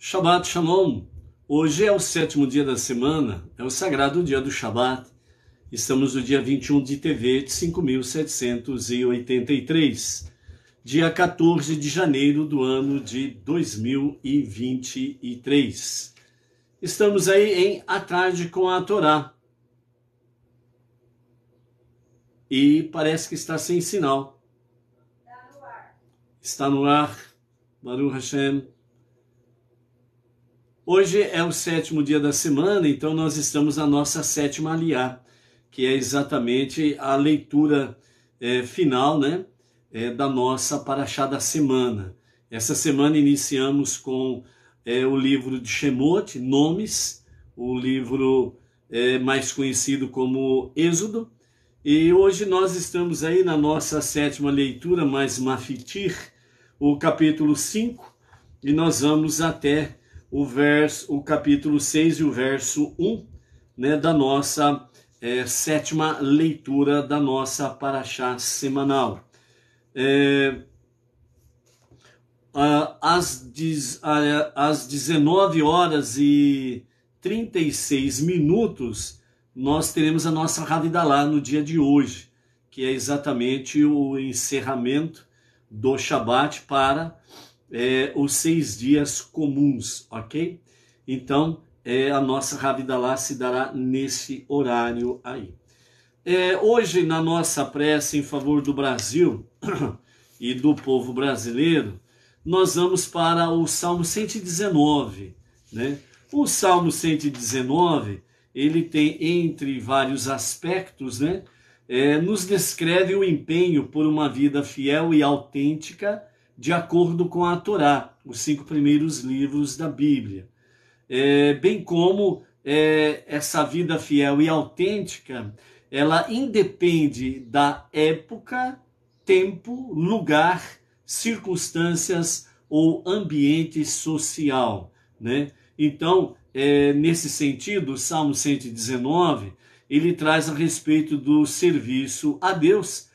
Shabbat Shalom. Hoje é o sétimo dia da semana, é o sagrado dia do Shabbat. Estamos no dia 21 de Tevet, 5.783, dia 14 de janeiro do ano de 2023. Estamos aí em A Tarde com a Torá. E parece que está sem sinal. Está no ar. Baruch Hashem. Hoje é o sétimo dia da semana, então nós estamos na nossa sétima aliá, que é exatamente a leitura final, né, da nossa paraxá da semana. Essa semana iniciamos com o livro de Shemot, Nomes, o livro mais conhecido como Êxodo, e hoje nós estamos aí na nossa sétima leitura, mais Mafitir, o capítulo 5, e nós vamos até o capítulo 6 e o verso 1, né, da nossa sétima leitura da nossa paraxá semanal. Às 19 horas e 36 minutos, nós teremos a nossa Havidalá no dia de hoje, que é exatamente o encerramento do Shabat para os 6 dias comuns, ok? Então, a nossa Havidalá se dará nesse horário aí. Hoje, na nossa prece em favor do Brasil e do povo brasileiro, nós vamos para o Salmo 119, né? O Salmo 119, ele tem, entre vários aspectos, né, nos descreve o empenho por uma vida fiel e autêntica de acordo com a Torá, os 5 primeiros livros da Bíblia. Bem como essa vida fiel e autêntica, ela independe da época, tempo, lugar, circunstâncias ou ambiente social, né? Então, nesse sentido, o Salmo 119, ele traz a respeito do serviço a Deus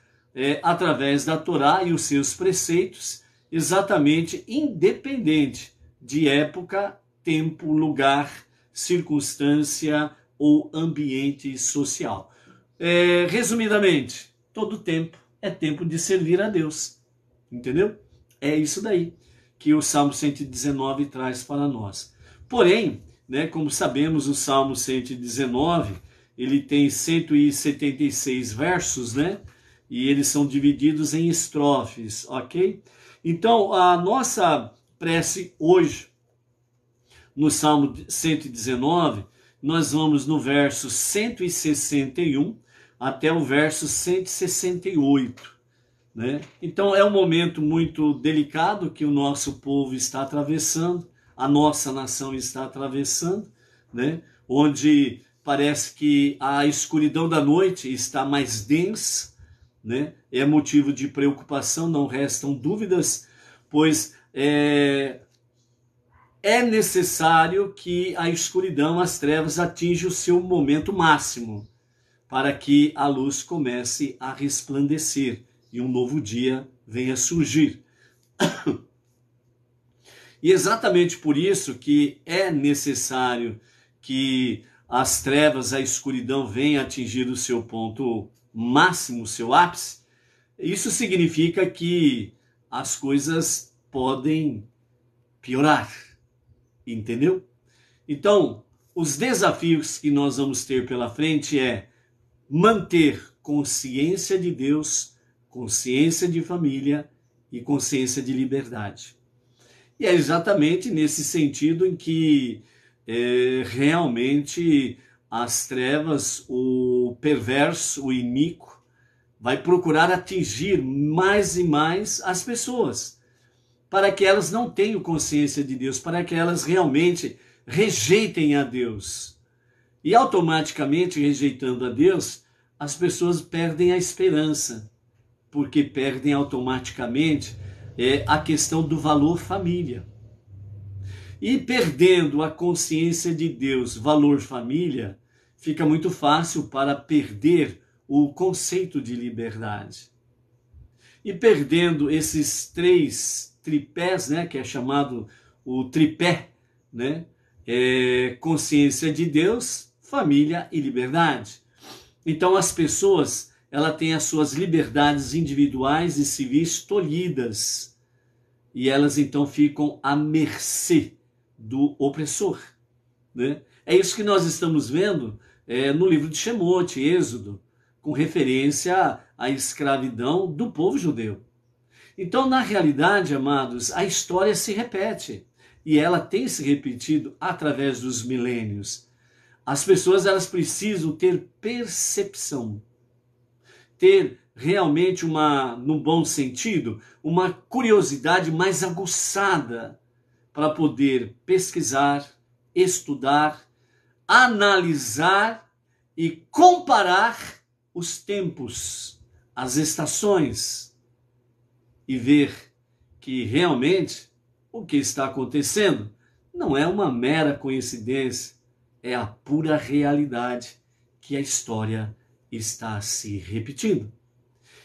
através da Torá e os seus preceitos, exatamente independente de época, tempo, lugar, circunstância ou ambiente social. Resumidamente, todo tempo é tempo de servir a Deus, entendeu? É isso daí que o Salmo 119 traz para nós. Porém, né, como sabemos, o Salmo 119, ele tem 176 versos, né? E eles são divididos em estrofes, ok? Então, a nossa prece hoje, no Salmo 119, nós vamos no verso 161 até o verso 168, né? Então, é um momento muito delicado que o nosso povo está atravessando, a nossa nação está atravessando, né? Onde parece que a escuridão da noite está mais densa, né? É motivo de preocupação, não restam dúvidas, pois é necessário que a escuridão, as trevas atinjam o seu momento máximo, para que a luz comece a resplandecer e um novo dia venha surgir. E exatamente por isso que é necessário que as trevas, a escuridão venha atingir o seu ponto máximo, o seu ápice. Isso significa que as coisas podem piorar, entendeu? Então, os desafios que nós vamos ter pela frente é manter consciência de Deus, consciência de família e consciência de liberdade. E é exatamente nesse sentido em que realmente as trevas, o perverso, o iníquo, vai procurar atingir mais e mais as pessoas, para que elas não tenham consciência de Deus, para que elas realmente rejeitem a Deus. E automaticamente, rejeitando a Deus, as pessoas perdem a esperança, porque perdem automaticamente a questão do valor família. E perdendo a consciência de Deus, valor família, fica muito fácil para perder o conceito de liberdade. E perdendo esses 3 tripés, né, que é chamado o tripé né? Consciência de Deus, família e liberdade. Então as pessoas, ela tem as suas liberdades individuais e civis tolhidas, e elas então ficam à mercê do opressor, né? É isso que nós estamos vendo no livro de Shemote, Êxodo, com referência à escravidão do povo judeu. Então, na realidade, amados, a história se repete, e ela tem se repetido através dos milênios. As pessoas, elas precisam ter percepção, ter realmente no bom sentido, uma curiosidade mais aguçada para poder pesquisar, estudar, analisar e comparar os tempos, as estações, e ver que realmente o que está acontecendo não é uma mera coincidência, é a pura realidade que a história está se repetindo.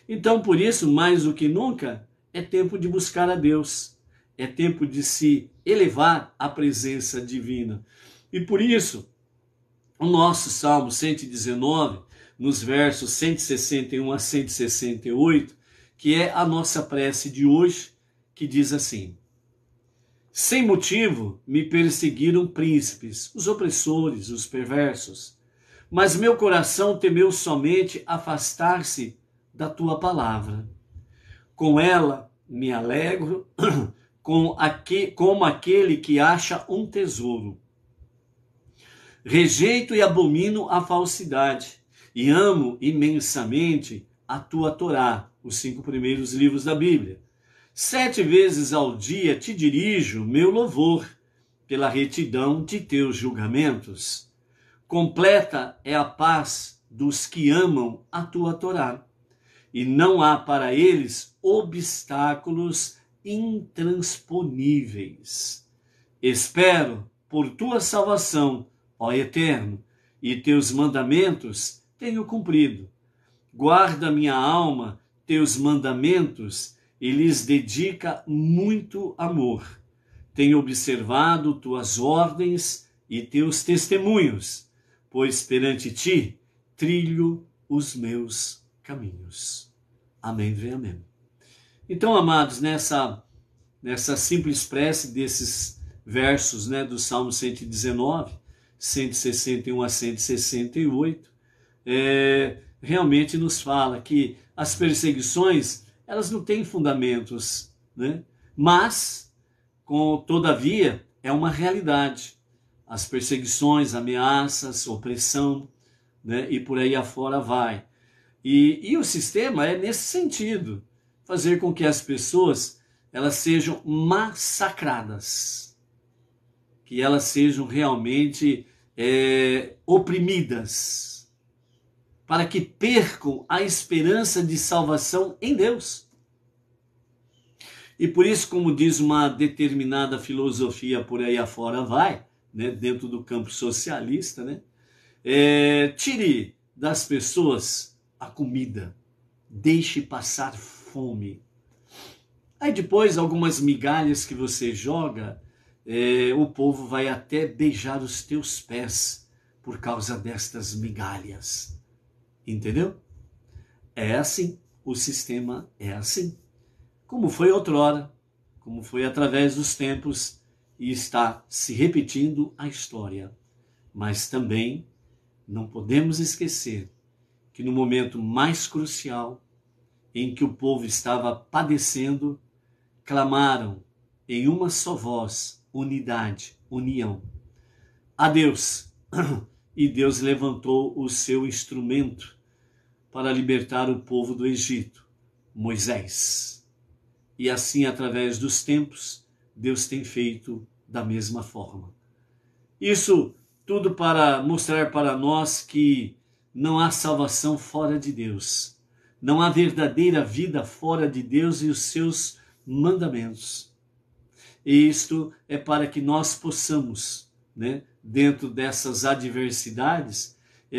Então, por isso, mais do que nunca, é tempo de buscar a Deus, é tempo de se elevar à presença divina. E por isso, o nosso Salmo 119, nos versos 161 a 168, que é a nossa prece de hoje, que diz assim: sem motivo me perseguiram príncipes, os opressores, os perversos, mas meu coração temeu somente afastar-se da tua palavra. Com ela me alegro, como aquele que acha um tesouro. Rejeito e abomino a falsidade, e amo imensamente a tua Torá, os 5 primeiros livros da Bíblia. 7 vezes ao dia te dirijo meu louvor, pela retidão de teus julgamentos. Completa é a paz dos que amam a tua Torá, e não há para eles obstáculos intransponíveis. Espero por tua salvação, ó Eterno, e teus mandamentos tenho cumprido. Guarda minha alma, teus mandamentos, e lhes dedica muito amor. Tenho observado tuas ordens e teus testemunhos, pois perante ti trilho os meus caminhos. Amém, vem amém. Então, amados, nessa simples prece desses versos, né, do Salmo 119, 161 a 168, realmente nos fala que as perseguições, elas não têm fundamentos, né? Mas, todavia, é uma realidade. As perseguições, ameaças, opressão, né? E por aí afora vai. E o sistema é nesse sentido, fazer com que as pessoas elas sejam massacradas, que elas sejam realmente oprimidas, para que percam a esperança de salvação em Deus. E por isso, como diz uma determinada filosofia por aí afora vai, né, dentro do campo socialista, né, tire das pessoas a comida, deixe passar fome. Aí depois, algumas migalhas que você joga, o povo vai até beijar os teus pés por causa destas migalhas. Entendeu? É assim, o sistema é assim. Como foi outrora, como foi através dos tempos, e está se repetindo a história. Mas também não podemos esquecer que no momento mais crucial, em que o povo estava padecendo, clamaram em uma só voz, unidade, união, a Deus. E Deus levantou o seu instrumento para libertar o povo do Egito, Moisés. E assim, através dos tempos, Deus tem feito da mesma forma. Isso tudo para mostrar para nós que não há salvação fora de Deus. Não há verdadeira vida fora de Deus e os seus mandamentos. E isto é para que nós possamos, né, dentro dessas adversidades,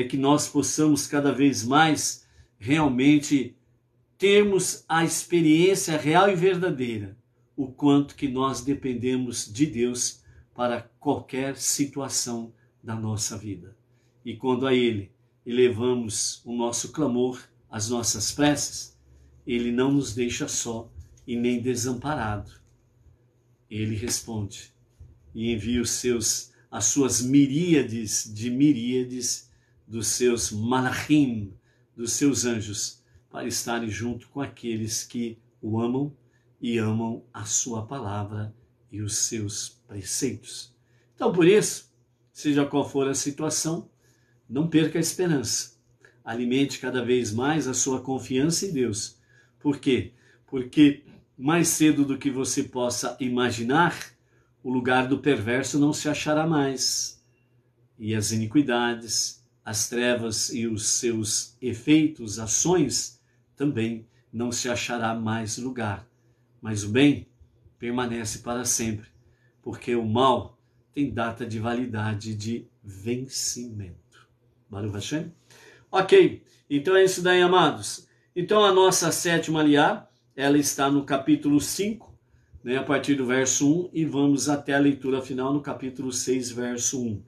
que nós possamos cada vez mais realmente termos a experiência real e verdadeira, o quanto que nós dependemos de Deus para qualquer situação da nossa vida. E quando a Ele elevamos o nosso clamor, as nossas preces, Ele não nos deixa só e nem desamparado. Ele responde e envia as suas miríades dos seus malachim, dos seus anjos, para estarem junto com aqueles que o amam e amam a sua palavra e os seus preceitos. Então, por isso, seja qual for a situação, não perca a esperança. Alimente cada vez mais a sua confiança em Deus. Por quê? Porque mais cedo do que você possa imaginar, o lugar do perverso não se achará mais. E as iniquidades, as trevas e os seus efeitos, ações, também não se achará mais lugar. Mas o bem permanece para sempre, porque o mal tem data de validade de vencimento. Baruch Hashem? Ok, então é isso daí, amados. Então a nossa sétima aliá, ela está no capítulo 5, a partir do verso 1, e vamos até a leitura final no capítulo 6, verso 1.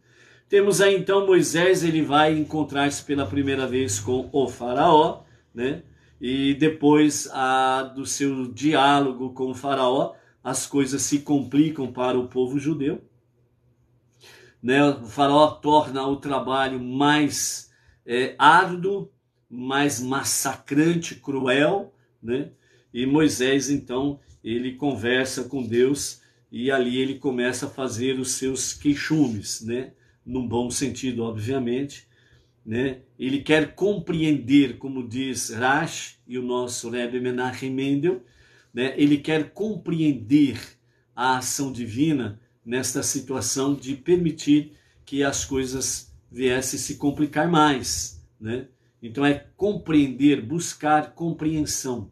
Temos aí então Moisés, ele vai encontrar-se pela primeira vez com o faraó, e depois do seu diálogo com o faraó, as coisas se complicam para o povo judeu. O faraó torna o trabalho mais árduo, mais massacrante, cruel, e Moisés então ele conversa com Deus e ali ele começa a fazer os seus queixumes, num bom sentido, obviamente, Ele quer compreender, como diz Rashi e o nosso Rebbe Menachem Mendel, ele quer compreender a ação divina nesta situação de permitir que as coisas viessem se complicar mais, Então é compreender, buscar compreensão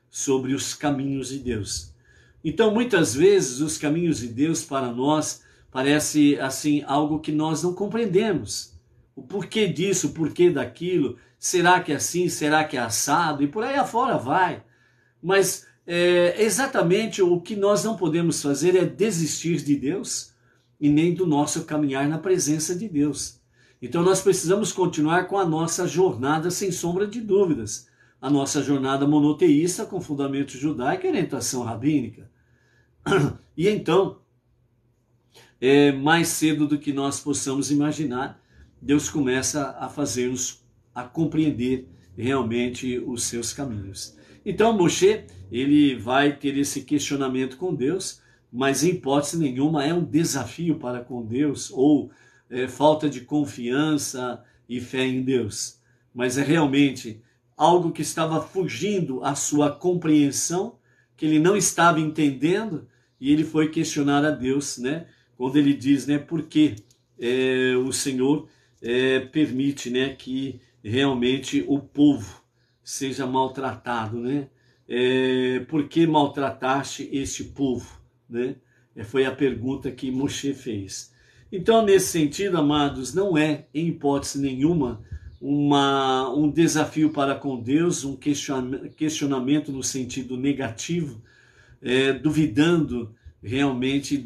sobre os caminhos de Deus. Então muitas vezes os caminhos de Deus para nós parece assim algo que nós não compreendemos. O porquê disso, o porquê daquilo, será que é assim, será que é assado, e por aí afora vai. Mas exatamente o que nós não podemos fazer é desistir de Deus e nem do nosso caminhar na presença de Deus. Então nós precisamos continuar com a nossa jornada sem sombra de dúvidas. A nossa jornada monoteísta com fundamento judaico e orientação rabínica. E então, mais cedo do que nós possamos imaginar, Deus começa a fazer-nos a compreender realmente os seus caminhos. Então Moshe, ele vai ter esse questionamento com Deus, mas em hipótese nenhuma é um desafio para com Deus, ou falta de confiança e fé em Deus. Mas é realmente algo que estava fugindo à sua compreensão, que ele não estava entendendo, e ele foi questionar a Deus, quando ele diz, por que o Senhor permite, que realmente o povo seja maltratado, por que maltrataste este povo, foi a pergunta que Moshe fez. Então, nesse sentido, amados, não é, em hipótese nenhuma, um desafio para com Deus, um questionamento no sentido negativo, duvidando realmente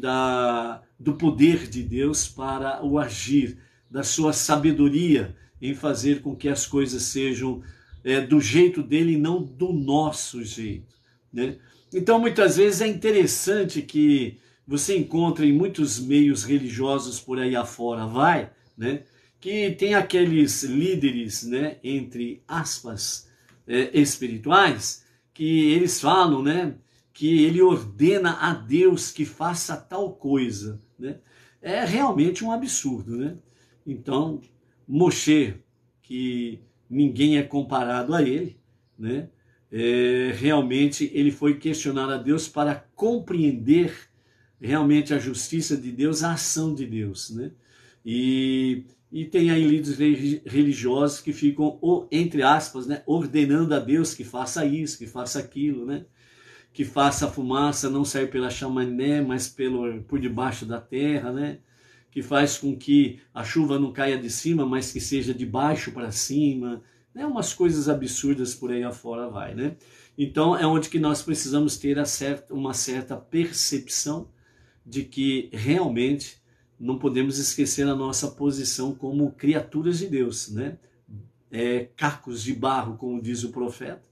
do poder de Deus para o agir, da sua sabedoria em fazer com que as coisas sejam do jeito dele e não do nosso jeito. Então, muitas vezes é interessante que você encontra em muitos meios religiosos por aí afora, que tem aqueles líderes, entre aspas, espirituais, que eles falam, que ele ordena a Deus que faça tal coisa, É realmente um absurdo, Então, Moshe, que ninguém é comparado a ele, realmente ele foi questionar a Deus para compreender realmente a justiça de Deus, a ação de Deus, E tem aí líderes religiosos que ficam, entre aspas, ordenando a Deus que faça isso, que faça aquilo, que faça a fumaça não sair pela chaminé, mas por debaixo da terra, que faz com que a chuva não caia de cima, mas que seja de baixo para cima, umas coisas absurdas por aí afora vai, Então é onde que nós precisamos ter uma certa percepção de que realmente não podemos esquecer a nossa posição como criaturas de Deus, né? Cacos de barro, como diz o profeta,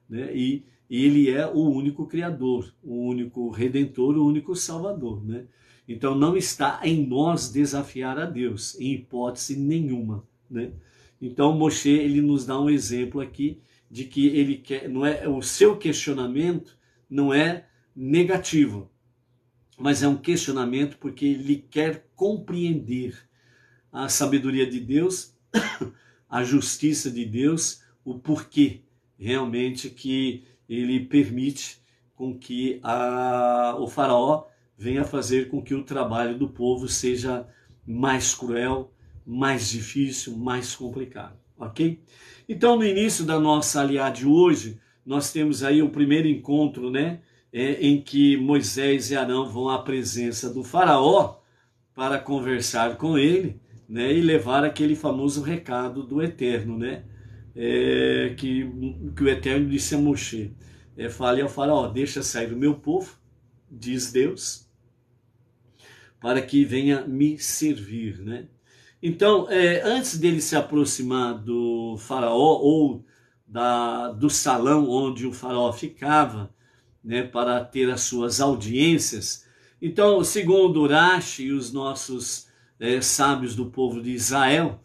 né? E ele é o único Criador, o único Redentor, o único Salvador, né? Então não está em nós desafiar a Deus, em hipótese nenhuma, né? Então Moshe, ele nos dá um exemplo aqui de que ele quer, não é, o seu questionamento não é negativo, mas é um questionamento porque ele quer compreender a sabedoria de Deus, a justiça de Deus, o porquê realmente que ele permite com que o faraó venha fazer com que o trabalho do povo seja mais cruel, mais difícil, mais complicado, ok? Então, no início da nossa aliá de hoje, nós temos aí o primeiro encontro, né, em que Moisés e Arão vão à presença do faraó para conversar com ele, né, e levar aquele famoso recado do Eterno, né, que o Eterno disse a Moshe, fale ao faraó, deixa sair o meu povo, diz Deus, para que venha me servir, né? Então, antes dele se aproximar do faraó ou do salão onde o faraó ficava, né, para ter as suas audiências, então, segundo Urashi e os nossos sábios do povo de Israel,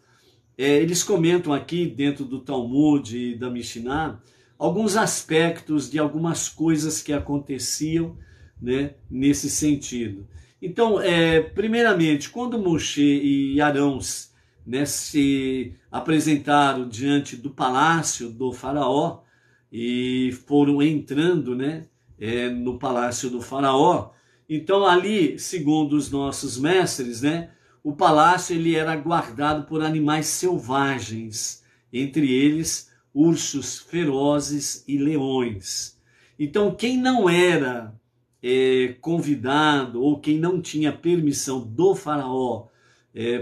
eles comentam aqui dentro do Talmud e da Mishnah alguns aspectos de algumas coisas que aconteciam, né, nesse sentido. Então, primeiramente, quando Moshe e Arão, né, se apresentaram diante do palácio do faraó e foram entrando, né, no palácio do faraó, então ali, segundo os nossos mestres, né, o palácio ele era guardado por animais selvagens, entre eles ursos ferozes e leões. Então, quem não era convidado ou quem não tinha permissão do faraó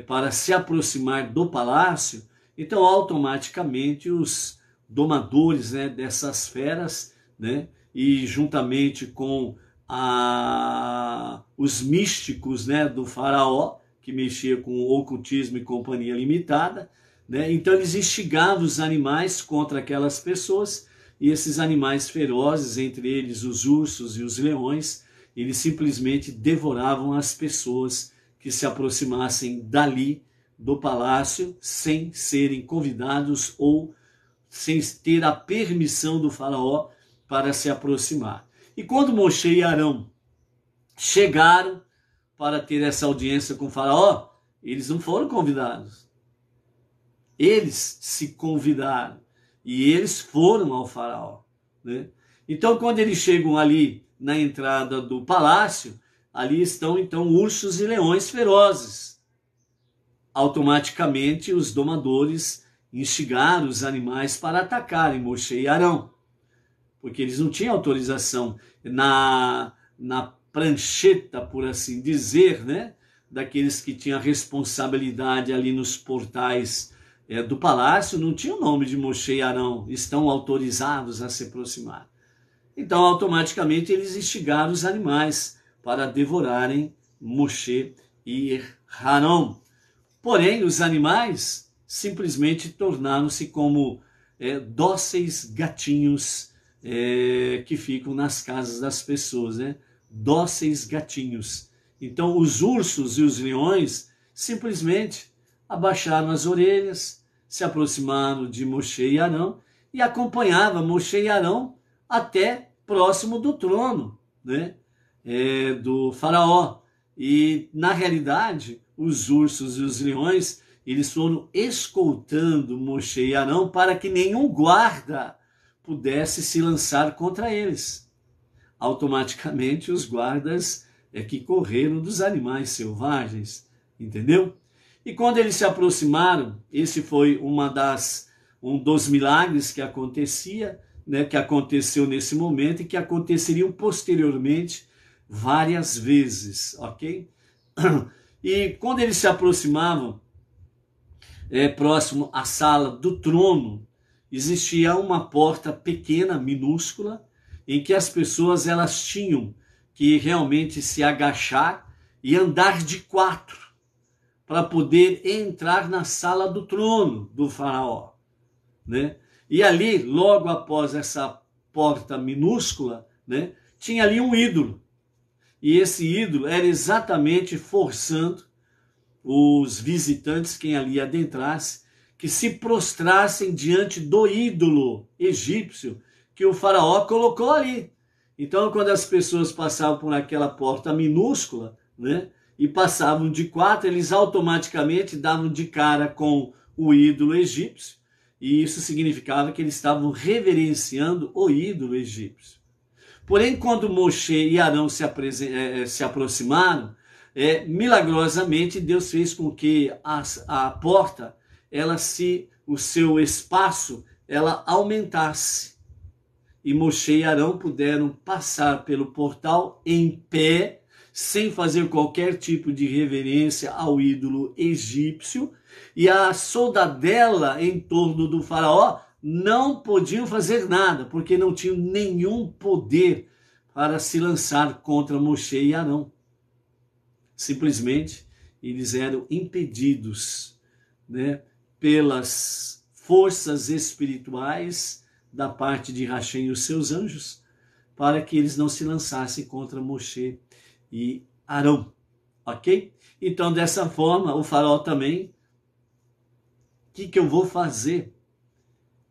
para se aproximar do palácio, então automaticamente os domadores, né, dessas feras, né, e juntamente com os místicos, né, do faraó, que mexia com o ocultismo e companhia limitada, né, então eles instigavam os animais contra aquelas pessoas. E esses animais ferozes, entre eles os ursos e os leões, eles simplesmente devoravam as pessoas que se aproximassem dali do palácio sem serem convidados ou sem ter a permissão do faraó para se aproximar. E quando Moshe e Arão chegaram para ter essa audiência com o faraó, eles não foram convidados. Eles se convidaram. E eles foram ao faraó, né? Então, quando eles chegam ali na entrada do palácio, ali estão então ursos e leões ferozes. Automaticamente, os domadores instigaram os animais para atacarem Moshe e Arão, porque eles não tinham autorização na prancheta, por assim dizer, né, daqueles que tinham a responsabilidade ali nos portais do palácio, não tinha o nome de Moshe e Arão, estão autorizados a se aproximar. Então, automaticamente, eles instigaram os animais para devorarem Moshe e Arão. Porém, os animais simplesmente tornaram-se como dóceis gatinhos que ficam nas casas das pessoas, né? Dóceis gatinhos. Então, os ursos e os leões simplesmente abaixaram as orelhas, se aproximaram de Moshe e Arão e acompanhavam Moshe e Arão até próximo do trono, né, do faraó. E, na realidade, os ursos e os leões, eles foram escoltando Moshe e Arão para que nenhum guarda pudesse se lançar contra eles. Automaticamente, os guardas que correram dos animais selvagens, entendeu? E quando eles se aproximaram, esse foi um dos milagres que acontecia, né, que aconteceu nesse momento e que aconteceriam posteriormente várias vezes, ok? E quando eles se aproximavam, próximo à sala do trono, existia uma porta pequena, minúscula, em que as pessoas elas tinham que realmente se agachar e andar de quatro, para poder entrar na sala do trono do faraó, né? E ali, logo após essa porta minúscula, né, tinha ali um ídolo. E esse ídolo era exatamente forçando os visitantes, quem ali adentrasse, que se prostrassem diante do ídolo egípcio que o faraó colocou ali. Então, quando as pessoas passavam por aquela porta minúscula, né, e passavam de quatro, eles automaticamente davam de cara com o ídolo egípcio, e isso significava que eles estavam reverenciando o ídolo egípcio. Porém, quando Moshe e Arão se aproximaram, milagrosamente Deus fez com que a porta, o seu espaço, ela aumentasse. E Moshe e Arão puderam passar pelo portal em pé, sem fazer qualquer tipo de reverência ao ídolo egípcio, e a soldadela em torno do faraó não podiam fazer nada, porque não tinham nenhum poder para se lançar contra Moshe e Arão. Simplesmente, eles eram impedidos, né, pelas forças espirituais da parte de Hashem e os seus anjos, para que eles não se lançassem contra Moshe e Arão, ok? Então, dessa forma, o faraó também, o que eu vou fazer?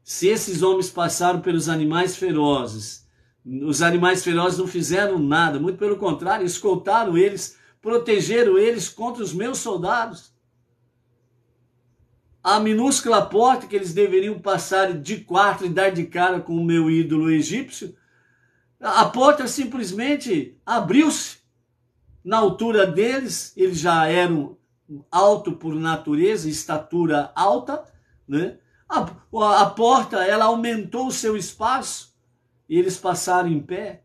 Se esses homens passaram pelos animais ferozes, os animais ferozes não fizeram nada, muito pelo contrário, escoltaram eles, protegeram eles contra os meus soldados. A minúscula porta que eles deveriam passar de quatro e dar de cara com o meu ídolo egípcio, a porta simplesmente abriu-se. Na altura deles, eles já eram altos por natureza, estatura alta, né? A porta, ela aumentou o seu espaço e eles passaram em pé.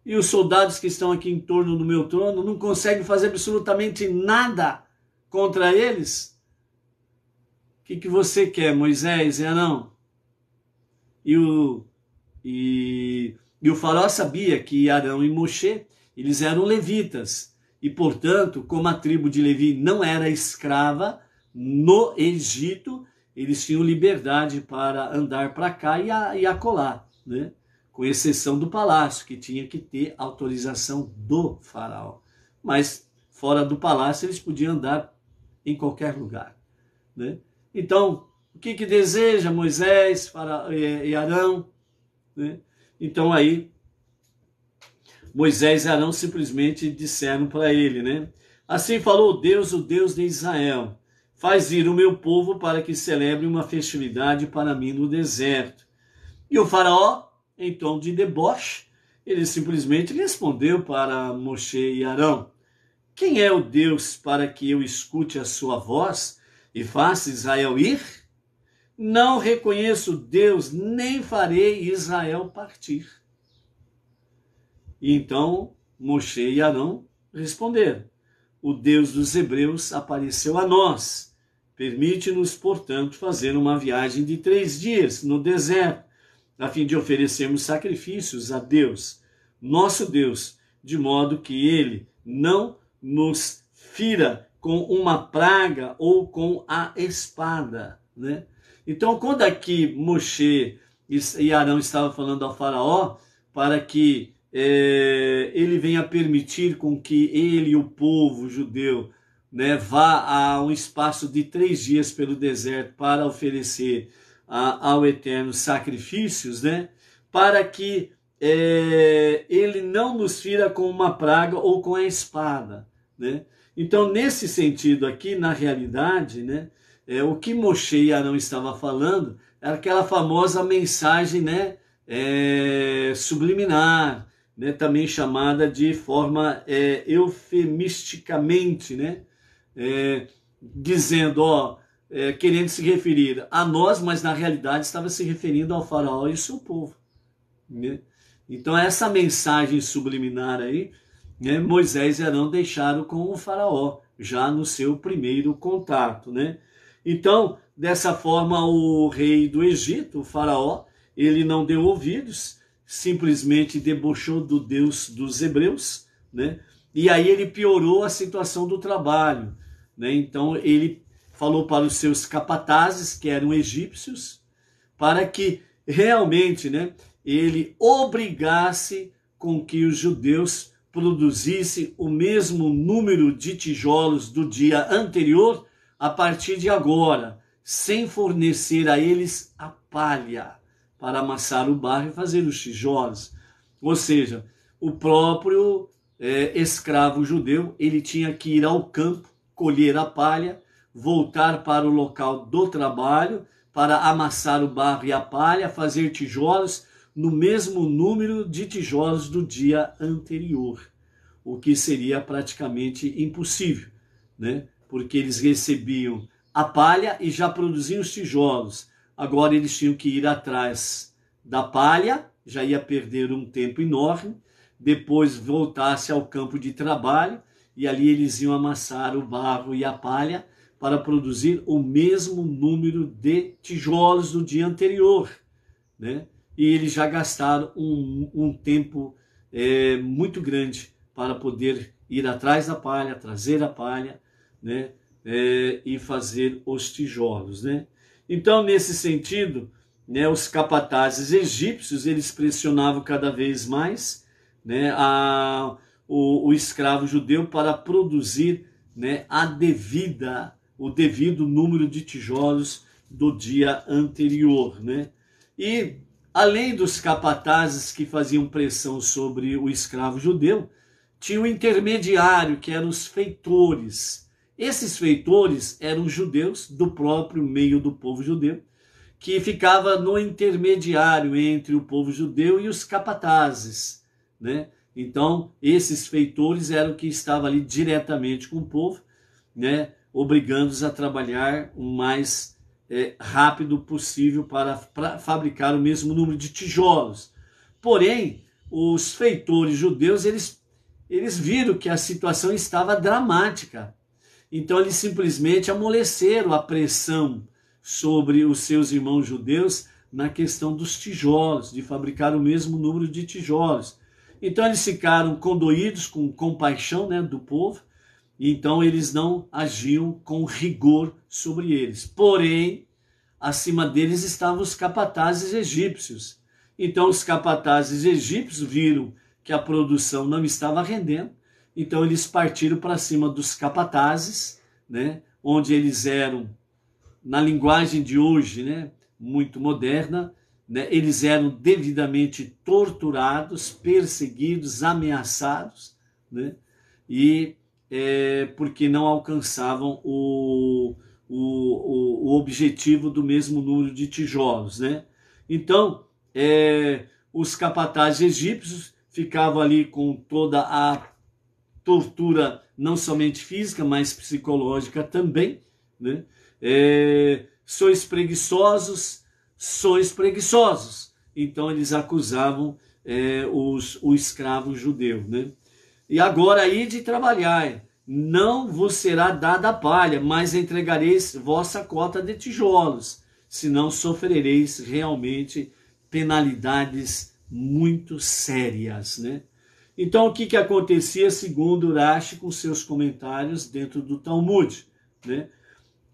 E os soldados que estão aqui em torno do meu trono não conseguem fazer absolutamente nada contra eles. O que você quer, Moisés e Arão? E o faraó sabia que Arão e Moshe, eles eram levitas. E, portanto, como a tribo de Levi não era escrava no Egito, eles tinham liberdade para andar para cá e acolá, né? Com exceção do palácio, que tinha que ter autorização do faraó. Mas, fora do palácio, eles podiam andar em qualquer lugar, né? Então, o que deseja Moisés e Arão, né? Então, aí, Moisés e Arão simplesmente disseram para ele, né? Assim falou Deus, o Deus de Israel: faz ir o meu povo para que celebre uma festividade para mim no deserto. E o faraó, em tom de deboche, ele simplesmente respondeu para Moshe e Arão: quem é o Deus para que eu escute a sua voz e faça Israel ir? Não reconheço Deus, nem farei Israel partir. E então Moshe e Arão responderam: o Deus dos hebreus apareceu a nós. Permite-nos, portanto, fazer uma viagem de 3 dias no deserto, a fim de oferecermos sacrifícios a Deus, nosso Deus, de modo que ele não nos fira com uma praga ou com a espada, né? Então, quando aqui Moshe e Arão estavam falando ao faraó para que ele venha permitir com que ele e o povo judeu, né, vá a um espaço de 3 dias pelo deserto para oferecer ao Eterno sacrifícios, né, para que ele não nos fira com uma praga ou com a espada, né? Então, nesse sentido aqui, na realidade, né, o que Moshe e Arão estavam falando era aquela famosa mensagem, né, subliminar, né, também chamada de forma eufemisticamente, né, dizendo, querendo se referir a nós, mas na realidade estava se referindo ao faraó e ao seu povo, né? Então essa mensagem subliminar aí, né, Moisés e Arão deixaram com o faraó, já no seu primeiro contato, né? Então, dessa forma, o rei do Egito, o faraó, ele não deu ouvidos, simplesmente debochou do Deus dos hebreus, né? E aí ele piorou a situação do trabalho. né? Então ele falou para os seus capatazes, que eram egípcios, para que realmente, né, ele obrigasse com que os judeus produzissem o mesmo número de tijolos do dia anterior a partir de agora, sem fornecer a eles a palha para amassar o barro e fazer os tijolos. Ou seja, o próprio escravo judeu, ele tinha que ir ao campo, colher a palha, voltar para o local do trabalho, para amassar o barro e a palha, fazer tijolos no mesmo número de tijolos do dia anterior, o que seria praticamente impossível, né? Porque eles recebiam a palha e já produziam os tijolos. Agora eles tinham que ir atrás da palha, já ia perder um tempo enorme, depois voltar-se ao campo de trabalho e ali eles iam amassar o barro e a palha para produzir o mesmo número de tijolos do dia anterior, né? E eles já gastaram um tempo muito grande para poder ir atrás da palha, trazer a palha, né? E fazer os tijolos, né? Então, nesse sentido, né, os capatazes egípcios, eles pressionavam cada vez mais, né, o escravo judeu para produzir, né, o devido número de tijolos do dia anterior, né? E além dos capatazes que faziam pressão sobre o escravo judeu, tinha o intermediário, que eram os feitores. Esses feitores eram judeus do próprio meio do povo judeu, que ficava no intermediário entre o povo judeu e os capatazes, né? Então, esses feitores eram que estavam ali diretamente com o povo, né, obrigando-os a trabalhar o mais rápido possível para fabricar o mesmo número de tijolos. Porém, os feitores judeus, eles viram que a situação estava dramática. Então, eles simplesmente amoleceram a pressão sobre os seus irmãos judeus na questão dos tijolos, de fabricar o mesmo número de tijolos. Então, eles ficaram condoídos, com compaixão, né, do povo, e então eles não agiam com rigor sobre eles. Porém, acima deles estavam os capatazes egípcios. Então, os capatazes egípcios viram que a produção não estava rendendo, então eles partiram para cima dos capatazes, né, onde eles eram, na linguagem de hoje, né, muito moderna, né, eles eram devidamente torturados, perseguidos, ameaçados, né, e porque não alcançavam o objetivo do mesmo número de tijolos, né? Então, os capatazes egípcios ficavam ali com toda a tortura, não somente física, mas psicológica também, né? Sois preguiçosos, sois preguiçosos. Então, eles acusavam o escravo judeu, né? E agora ide trabalhar, não vos será dada a palha, mas entregareis vossa cota de tijolos, senão sofrereis realmente penalidades muito sérias, né? Então, o que acontecia, segundo Urashi, com seus comentários dentro do Talmud, né?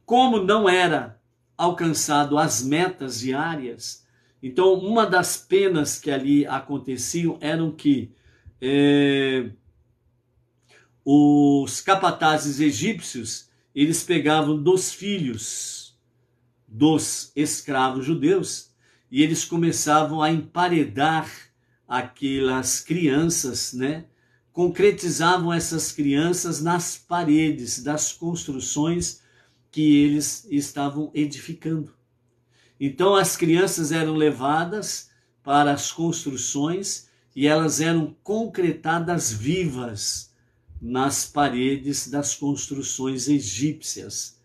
Como não era alcançado as metas diárias, então uma das penas que ali aconteciam eram que os capatazes egípcios, eles pegavam dos filhos dos escravos judeus e eles começavam a emparedar aquelas crianças, né? Concretizavam essas crianças nas paredes das construções que eles estavam edificando. Então as crianças eram levadas para as construções e elas eram concretadas vivas nas paredes das construções egípcias.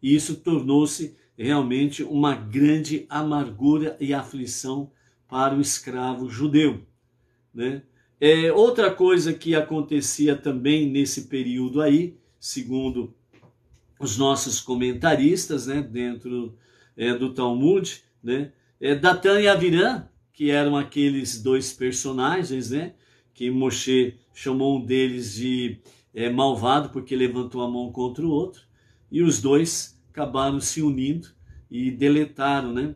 E isso tornou-se realmente uma grande amargura e aflição para o escravo judeu, né? Outra coisa que acontecia também nesse período aí, segundo os nossos comentaristas, né, dentro do Talmud, né, Datan e Avirã, que eram aqueles dois personagens, né, que Moshe chamou um deles de malvado porque levantou a mão contra o outro. e os dois acabaram se unindo e deletaram, né,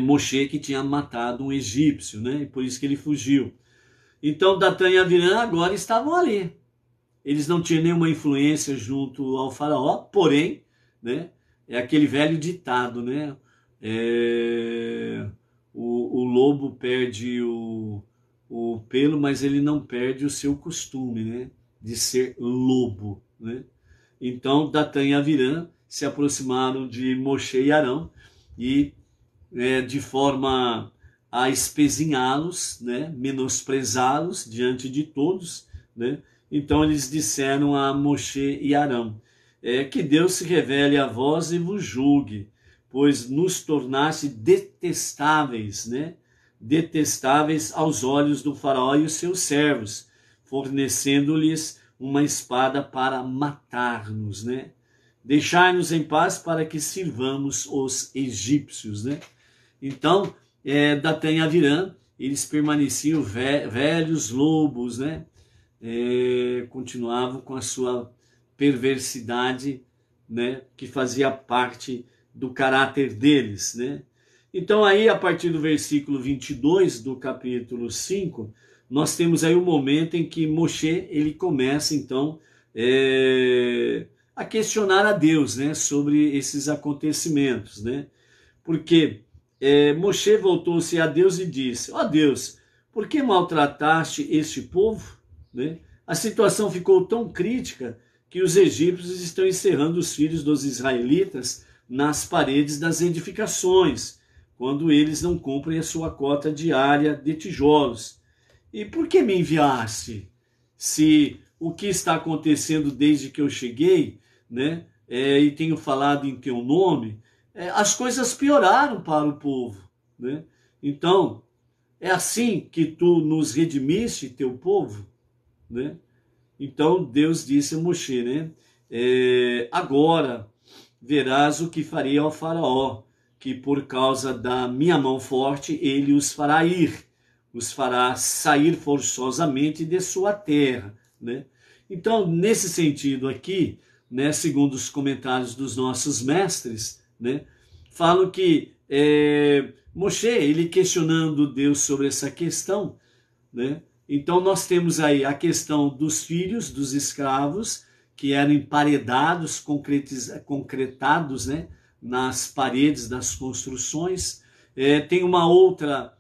Moshe, que tinha matado um egípcio, né, e por isso que ele fugiu. Então Datã e Abiram agora estavam ali. Eles não tinham nenhuma influência junto ao faraó, porém, né, é aquele velho ditado, né, o lobo perde o pelo, mas ele não perde o seu costume, né, de ser lobo, né. Então Datã e Abiram se aproximaram de Moshe e Arão e de forma a espezinhá-los, né, menosprezá-los diante de todos, né. Então eles disseram a Moshe e Arão, que Deus se revele a vós e vos julgue, pois nos tornaste detestáveis, né, detestáveis aos olhos do faraó e os seus servos, fornecendo-lhes uma espada para matar-nos, né. Deixai-nos em paz para que sirvamos os egípcios, né. Então, Datã e Abiram, eles permaneciam velhos lobos, né? Continuavam com a sua perversidade, né? Que fazia parte do caráter deles, né? Então aí, a partir do versículo 22 do capítulo 5, nós temos aí o momento em que Moshe, ele começa então a questionar a Deus, né? Sobre esses acontecimentos, né? Porque Moshe voltou-se a Deus e disse, ó Deus, por que maltrataste este povo? Né? A situação ficou tão crítica que os egípcios estão encerrando os filhos dos israelitas nas paredes das edificações, quando eles não cumprem a sua cota diária de tijolos. E por que me enviaste? Se o que está acontecendo desde que eu cheguei, né, e tenho falado em teu nome, as coisas pioraram para o povo, né? Então, é assim que tu nos redimiste, teu povo, né? Então Deus disse a Moshe, né? Agora verás o que farei ao faraó, que por causa da minha mão forte ele os fará ir, os fará sair forçosamente de sua terra, né? Então, nesse sentido aqui, né, segundo os comentários dos nossos mestres, né, falam que Moshe, ele questionando Deus sobre essa questão, né? Então nós temos aí a questão dos filhos, dos escravos, que eram emparedados, concretados, né, nas paredes das construções. Tem uma outra,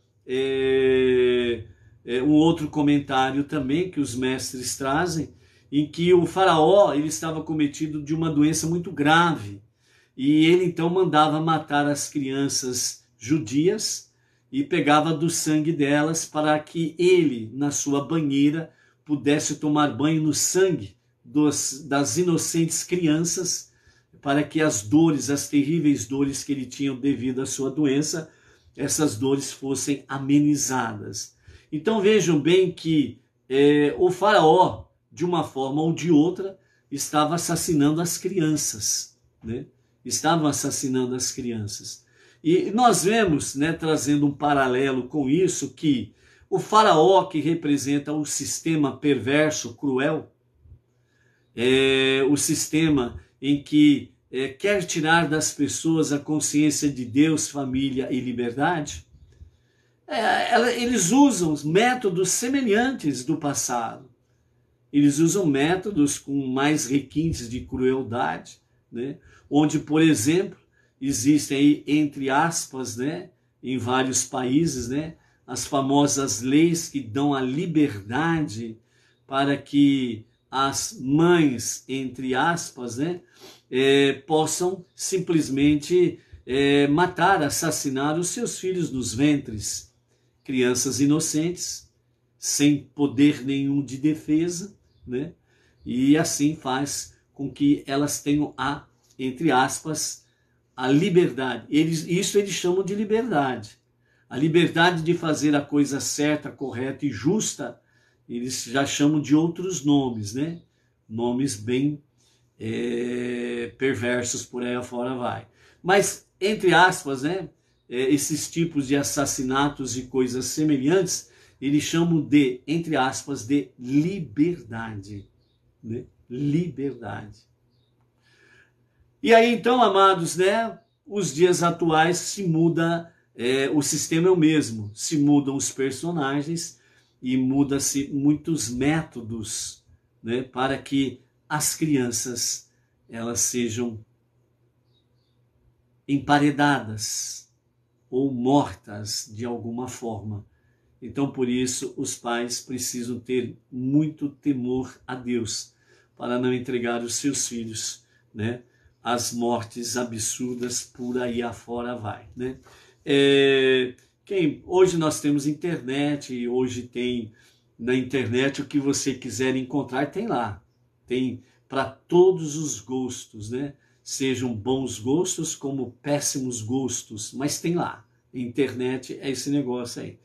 um outro comentário também que os mestres trazem, em que o faraó ele estava cometido de uma doença muito grave, e ele então mandava matar as crianças judias e pegava do sangue delas para que ele, na sua banheira, pudesse tomar banho no sangue das inocentes crianças, para que as dores, as terríveis dores que ele tinha devido à sua doença, essas dores fossem amenizadas. Então vejam bem que o faraó, de uma forma ou de outra, estava assassinando as crianças, né? Estavam assassinando as crianças. E nós vemos, né, trazendo um paralelo com isso, que o faraó, que representa o sistema perverso, cruel, o sistema em que quer tirar das pessoas a consciência de Deus, família e liberdade, eles usam métodos semelhantes do passado. Eles usam métodos com mais requintes de crueldade, né? Onde, por exemplo, existem aí, entre aspas, né, em vários países, né, as famosas leis que dão a liberdade para que as mães, entre aspas, né, possam simplesmente matar, assassinar os seus filhos nos ventres. Crianças inocentes, sem poder nenhum de defesa, né? E assim faz com que elas tenham entre aspas, a liberdade. Isso eles chamam de liberdade. A liberdade de fazer a coisa certa, correta e justa, eles já chamam de outros nomes, né? Nomes bem perversos, por aí afora vai. Mas, entre aspas, né? Esses tipos de assassinatos e coisas semelhantes, eles chamam de, entre aspas, de liberdade, né? Liberdade. E aí então, amados, né, os dias atuais se muda, o sistema é o mesmo, se mudam os personagens e muda-se muitos métodos, né, para que as crianças elas sejam emparedadas ou mortas de alguma forma. Então, por isso, os pais precisam ter muito temor a Deus para não entregar os seus filhos, né, às mortes absurdas por aí afora vai, né? Hoje nós temos internet, e hoje tem na internet o que você quiser encontrar, tem lá. Tem para todos os gostos, né? Sejam bons gostos como péssimos gostos, mas tem lá. Internet é esse negócio aí.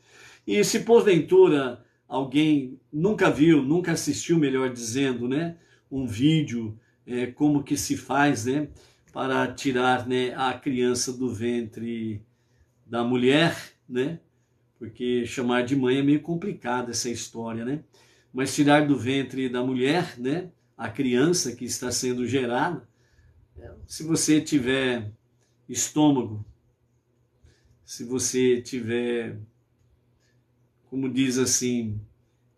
E se porventura alguém nunca viu, nunca assistiu, melhor dizendo, né, um vídeo, como que se faz, né, para tirar, né, a criança do ventre da mulher, né, porque chamar de mãe é meio complicado essa história, né, mas tirar do ventre da mulher, né, a criança que está sendo gerada, se você tiver estômago, se você tiver, como diz assim,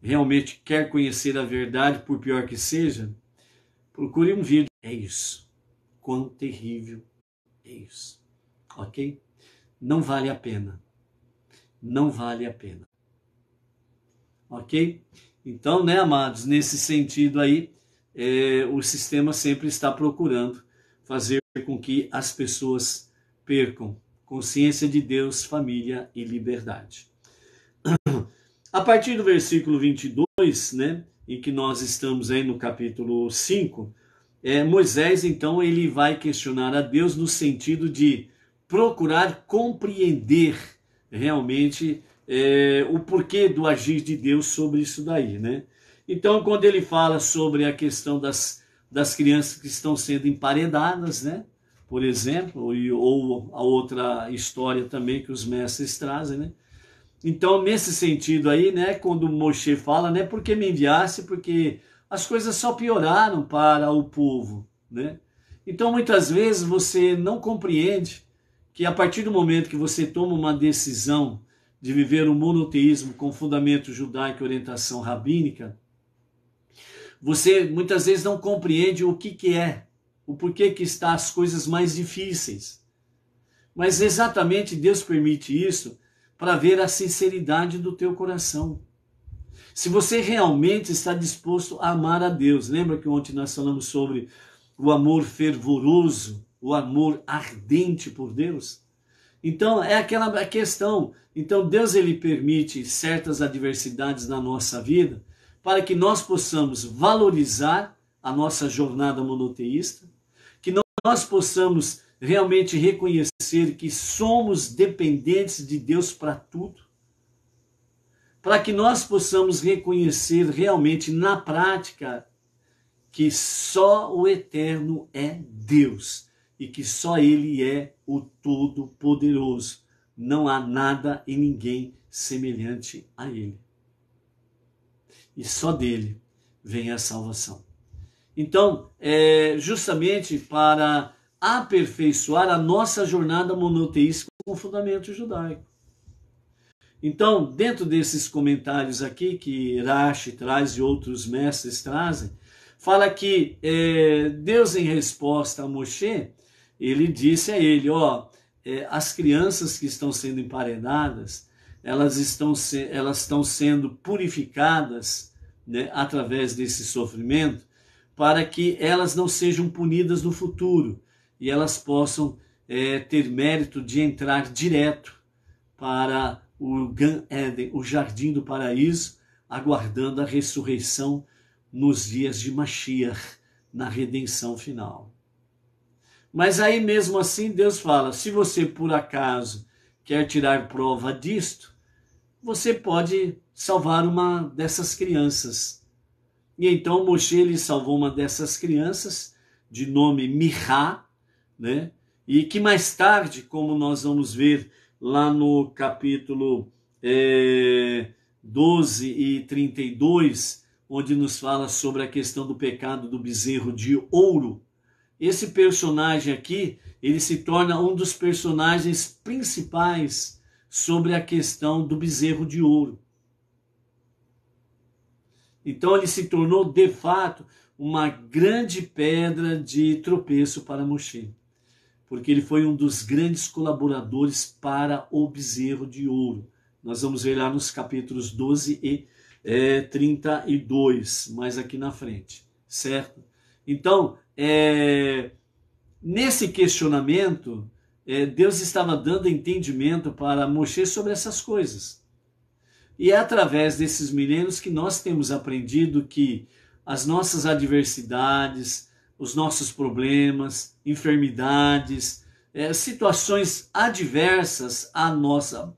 realmente quer conhecer a verdade, por pior que seja, procure um vídeo. É isso. Quão terrível é isso. Ok? Não vale a pena. Não vale a pena. Ok? Então, né, amados, nesse sentido aí, o sistema sempre está procurando fazer com que as pessoas percam consciência de Deus, família e liberdade. A partir do versículo 22, né, em que nós estamos aí no capítulo 5, Moisés, então, ele vai questionar a Deus no sentido de procurar compreender realmente o porquê do agir de Deus sobre isso daí, né? Então, quando ele fala sobre a questão das crianças que estão sendo emparedadas, né, por exemplo, ou a outra história também que os mestres trazem, né? Então, nesse sentido aí, né, quando Moshe fala, né, porque me enviasse, porque as coisas só pioraram para o povo, né? Então, muitas vezes você não compreende que a partir do momento que você toma uma decisão de viver um monoteísmo com fundamento judaico e orientação rabínica, você muitas vezes não compreende o que é, o porquê que está as coisas mais difíceis. Mas exatamente Deus permite isso para ver a sinceridade do teu coração. Se você realmente está disposto a amar a Deus. Lembra que ontem nós falamos sobre o amor fervoroso, o amor ardente por Deus? Então, é aquela questão. Então, Deus ele permite certas adversidades na nossa vida para que nós possamos valorizar a nossa jornada monoteísta, que nós possamos realmente reconhecer que somos dependentes de Deus para tudo, para que nós possamos reconhecer realmente na prática que só o Eterno é Deus e que só Ele é o Todo-Poderoso. Não há nada e ninguém semelhante a Ele. E só dele vem a salvação. Então, justamente para aperfeiçoar a nossa jornada monoteísta com fundamento judaico. Então, dentro desses comentários aqui que Rashi traz e outros mestres trazem, fala que Deus, em resposta a Moshe, ele disse a ele, as crianças que estão sendo emparedadas, elas estão sendo purificadas, né, através desse sofrimento, para que elas não sejam punidas no futuro e elas possam ter mérito de entrar direto para o Gan Eden, o jardim do paraíso, aguardando a ressurreição nos dias de Mashiach, na redenção final. Mas aí mesmo assim Deus fala, se você por acaso quer tirar prova disto, você pode salvar uma dessas crianças. E então Moshe ele salvou uma dessas crianças, de nome Mirá, né? E que mais tarde, como nós vamos ver lá no capítulo 12 e 32, onde nos fala sobre a questão do pecado do bezerro de ouro, esse personagem aqui, ele se torna um dos personagens principais sobre a questão do bezerro de ouro. Então ele se tornou, de fato, uma grande pedra de tropeço para Moshe, porque ele foi um dos grandes colaboradores para o bezerro de ouro. Nós vamos ver lá nos capítulos 12 e 32, mais aqui na frente, certo? Então, nesse questionamento, Deus estava dando entendimento para Moshe sobre essas coisas. E é através desses milênios que nós temos aprendido que as nossas adversidades, os nossos problemas, enfermidades, situações adversas à nossa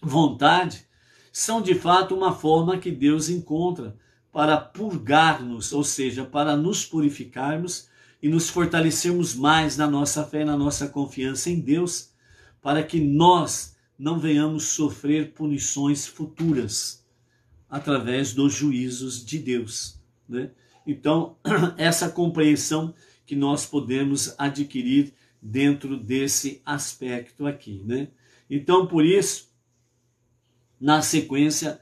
vontade, são de fato uma forma que Deus encontra para purgar-nos, ou seja, para nos purificarmos e nos fortalecermos mais na nossa fé, na nossa confiança em Deus, para que nós não venhamos sofrer punições futuras através dos juízos de Deus, né? Então, essa compreensão que nós podemos adquirir dentro desse aspecto aqui, né? Então, por isso, na sequência,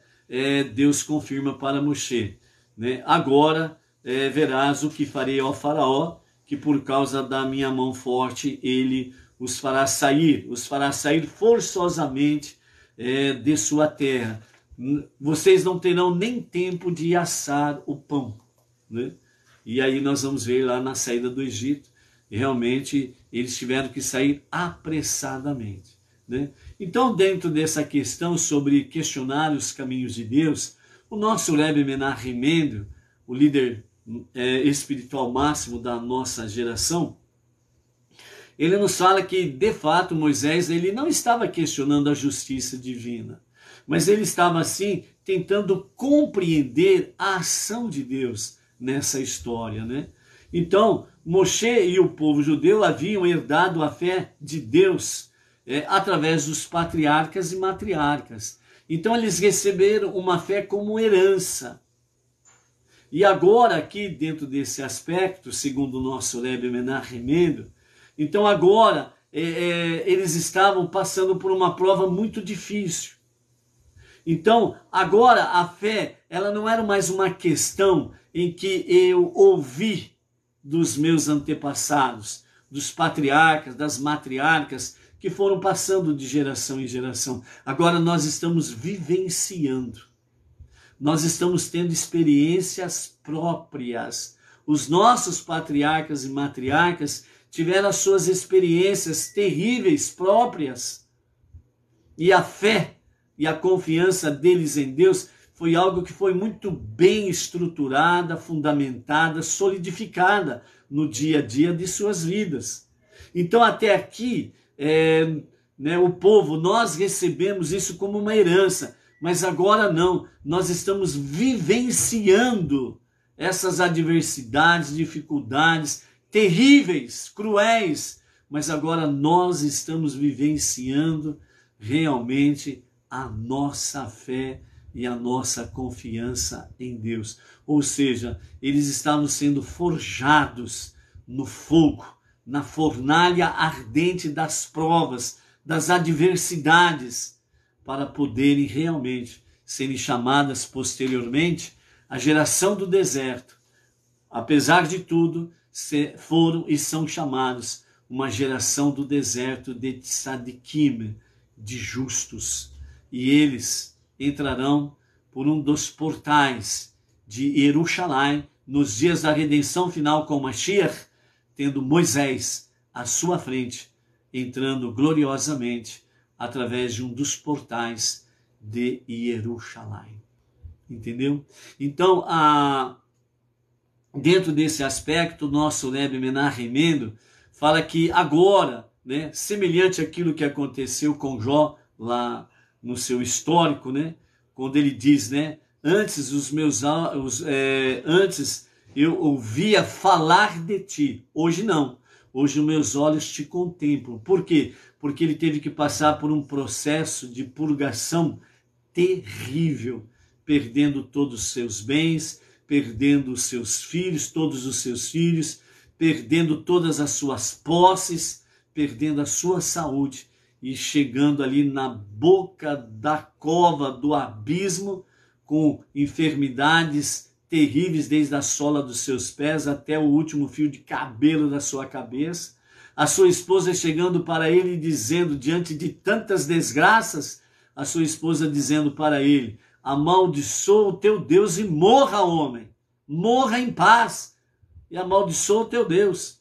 Deus confirma para Moshe, né? Agora verás o que farei ao faraó, que por causa da minha mão forte ele os fará sair forçosamente de sua terra. Vocês não terão nem tempo de assar o pão, né? E aí nós vamos ver lá na saída do Egito, realmente eles tiveram que sair apressadamente, né? Então, dentro dessa questão sobre questionar os caminhos de Deus, o nosso Rebbe Menahem Mendel, o líder espiritual máximo da nossa geração, ele nos fala que, de fato, Moisés ele não estava questionando a justiça divina, mas ele estava, assim, tentando compreender a ação de Deus nessa história, né? Então, Moshe e o povo judeu haviam herdado a fé de Deus através dos patriarcas e matriarcas. Então, eles receberam uma fé como herança. E agora, aqui dentro desse aspecto, segundo o nosso Rebbe Menahem Mendel, então agora eles estavam passando por uma prova muito difícil. Então, agora a fé, ela não era mais uma questão em que eu ouvi dos meus antepassados, dos patriarcas, das matriarcas, que foram passando de geração em geração. Agora nós estamos vivenciando. Nós estamos tendo experiências próprias. Os nossos patriarcas e matriarcas tiveram as suas experiências terríveis próprias. E a fé e a confiança deles em Deus foi algo que foi muito bem estruturada, fundamentada, solidificada no dia a dia de suas vidas. Então, até aqui, o povo, nós recebemos isso como uma herança, mas agora não, nós estamos vivenciando essas adversidades, dificuldades terríveis, cruéis, mas agora nós estamos vivenciando realmente a nossa fé e a nossa confiança em Deus. Ou seja, eles estavam sendo forjados no fogo, na fornalha ardente das provas, das adversidades, para poderem realmente serem chamadas posteriormente a geração do deserto. Apesar de tudo, foram e são chamados uma geração do deserto de tzadikim, de justos. E eles entrarão por um dos portais de Jerusalém nos dias da redenção final com Mashiach, tendo Moisés à sua frente, entrando gloriosamente através de um dos portais de Jerusalém. Entendeu? Então, dentro desse aspecto, o nosso Rebbe Menahem Mendel fala que agora, né, semelhante àquilo que aconteceu com Jó lá no seu histórico, né, quando ele diz, né, antes eu ouvia falar de ti, hoje não, hoje os meus olhos te contemplam. Por quê? Porque ele teve que passar por um processo de purgação terrível, perdendo todos os seus bens, perdendo os seus filhos, todos os seus filhos, perdendo todas as suas posses, perdendo a sua saúde e chegando ali na boca da cova do abismo, com enfermidades terríveis desde a sola dos seus pés até o último fio de cabelo da sua cabeça. A sua esposa chegando para ele e dizendo, diante de tantas desgraças, a sua esposa dizendo para ele: amaldiçoa o teu Deus e morra, homem, morra em paz, e amaldiçoa o teu Deus.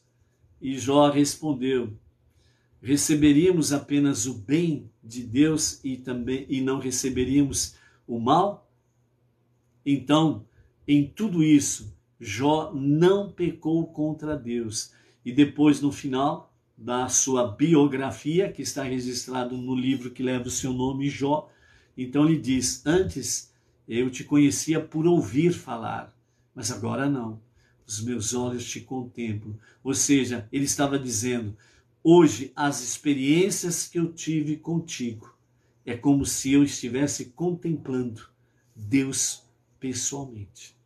E Jó respondeu: receberíamos apenas o bem de Deus e não receberíamos o mal? Então, em tudo isso, Jó não pecou contra Deus. E depois, no final da sua biografia, que está registrado no livro que leva o seu nome, Jó, então ele diz: antes eu te conhecia por ouvir falar, mas agora não. Os meus olhos te contemplam. Ou seja, ele estava dizendo: hoje as experiências que eu tive contigo é como se eu estivesse contemplando Deus pessoalmente.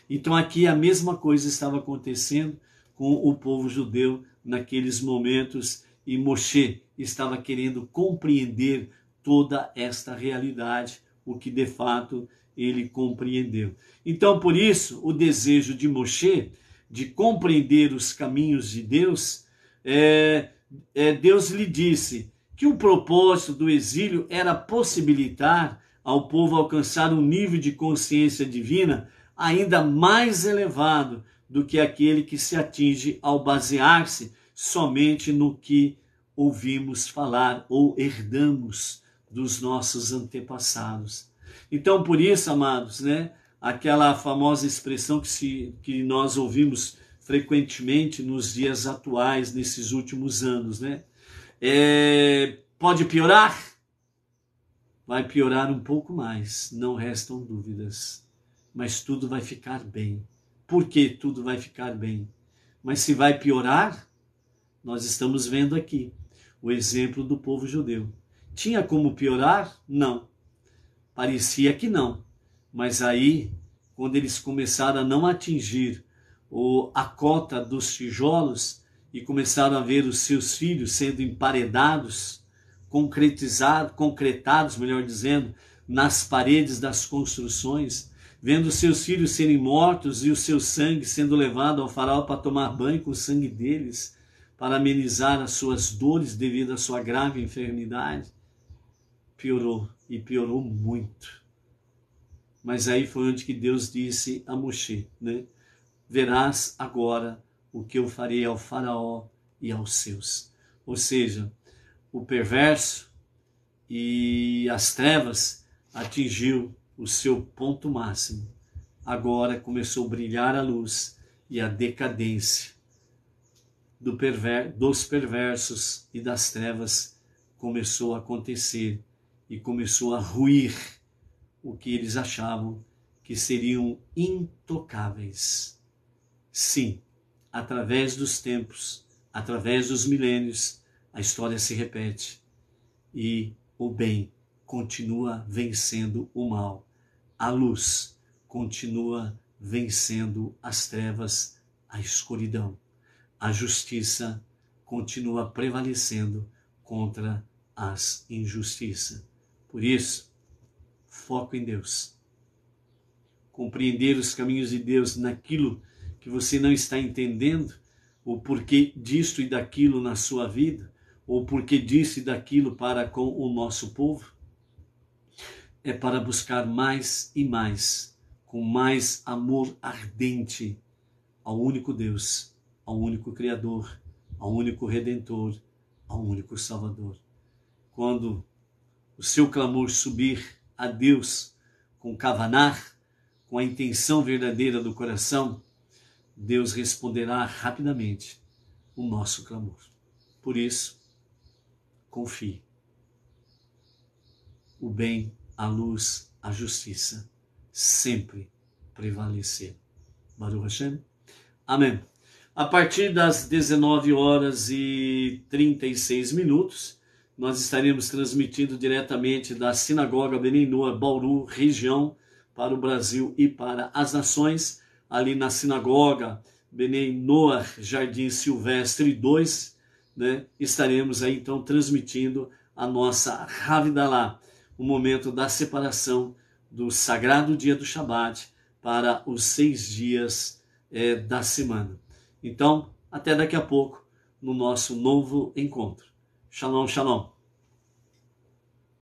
Então aqui a mesma coisa estava acontecendo com o povo judeu naqueles momentos, e Moshe estava querendo compreender toda esta realidade, o que de fato ele compreendeu. Então, por isso, o desejo de Moshe de compreender os caminhos de Deus, Deus lhe disse que o propósito do exílio era possibilitar ao povo alcançar um nível de consciência divina ainda mais elevado do que aquele que se atinge ao basear-se somente no que ouvimos falar ou herdamos dos nossos antepassados. Então, por isso, amados, aquela famosa expressão que nós ouvimos frequentemente nos dias atuais, nesses últimos anos, pode piorar? Vai piorar um pouco mais, não restam dúvidas, mas tudo vai ficar bem. Por que tudo vai ficar bem? Mas se vai piorar, nós estamos vendo aqui o exemplo do povo judeu. Tinha como piorar? Não. Parecia que não. Mas aí, quando eles começaram a não atingir a cota dos tijolos e começaram a ver os seus filhos sendo emparedados, concretados, melhor dizendo, nas paredes das construções, vendo seus filhos serem mortos e o seu sangue sendo levado ao faraó para tomar banho com o sangue deles, para amenizar as suas dores devido à sua grave enfermidade, piorou, e piorou muito. Mas aí foi onde que Deus disse a Moshe, verás agora o que eu farei ao faraó e aos seus. Ou seja, o perverso e as trevas atingiu o seu ponto máximo. Agora começou a brilhar a luz e a decadência dos perversos e das trevas começou a acontecer e começou a ruir o que eles achavam que seriam intocáveis. Sim, através dos tempos, através dos milênios, a história se repete e o bem continua vencendo o mal. A luz continua vencendo as trevas, a escuridão. A justiça continua prevalecendo contra as injustiças. Por isso, foco em Deus. Compreender os caminhos de Deus naquilo que você não está entendendo, o porquê disto e daquilo na sua vida, ou porquê disso e daquilo para com o nosso povo, é para buscar mais e mais, com mais amor ardente, ao único Deus, ao único Criador, ao único Redentor, ao único Salvador. Quando o seu clamor subir a Deus com kavaná, com a intenção verdadeira do coração, Deus responderá rapidamente o nosso clamor. Por isso, confie. O bem, a luz, a justiça sempre prevalecer. Baruch Hashem. Amém. A partir das 19h36, nós estaremos transmitindo diretamente da Sinagoga Bnei Noa, Bauru, região, para o Brasil e para as nações, ali na Sinagoga Benei Noah Jardim Silvestre 2, né? Estaremos aí então transmitindo a nossa Havdalah, o momento da separação do sagrado dia do Shabat para os 6 dias da semana. Então, até daqui a pouco no nosso novo encontro. Shalom, shalom.